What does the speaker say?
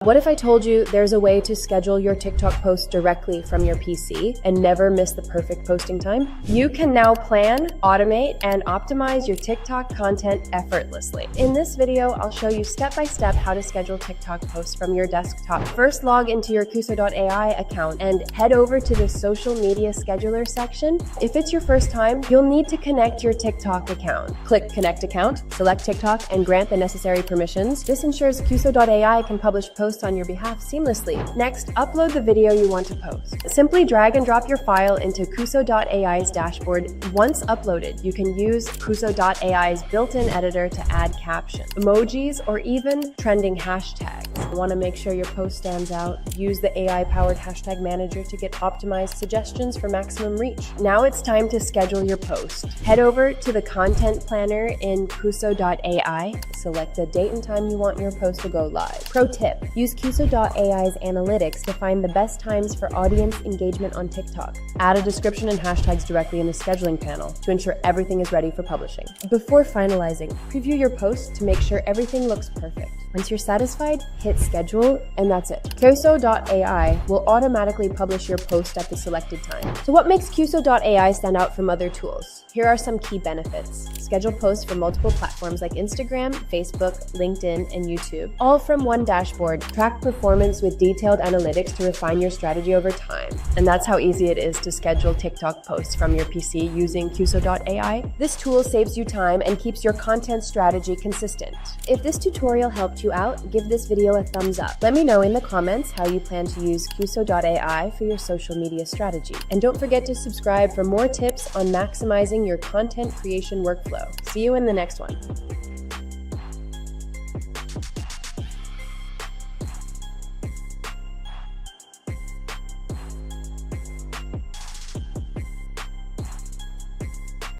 What if I told you there's a way to schedule your TikTok posts directly from your PC and never miss the perfect posting time? You can now plan, automate, and optimize your TikTok content effortlessly. In this video, I'll show you step-by-step how to schedule TikTok posts from your desktop. First, log into your quso.ai account and head over to the social media scheduler section. If it's your first time, you'll need to connect your TikTok account. Click Connect Account, select TikTok, and grant the necessary permissions. This ensures quso.ai can publish posts on your behalf seamlessly. Next, upload the video you want to post. Simply drag and drop your file into quso.ai's dashboard. Once uploaded, you can use quso.ai's built-in editor to add captions, emojis, or even trending hashtags. Want to make sure your post stands out? Use the AI-powered hashtag manager to get optimized suggestions for maximum reach. Now it's time to schedule your post. Head over to the content planner in quso.ai. Select the date and time you want your post to go live. Pro tip: use quso.ai's analytics to find the best times for audience engagement on TikTok. Add a description and hashtags directly in the scheduling panel to ensure everything is ready for publishing. Before finalizing, preview your post to make sure everything looks perfect. Once you're satisfied, hit schedule, and that's it. quso.ai will automatically publish your post at the selected time. So what makes quso.ai stand out from other tools? Here are some key benefits. Schedule posts for multiple platforms like Instagram, Facebook, LinkedIn, and YouTube, all from one dashboard. Track performance with detailed analytics to refine your strategy over time. And that's how easy it is to schedule TikTok posts from your PC using quso.ai. This tool saves you time and keeps your content strategy consistent. If this tutorial helped you out, give this video a thumbs up. Let me know in the comments how you plan to use quso.ai for your social media strategy. And don't forget to subscribe for more tips on maximizing your content creation workflow. See you in the next one.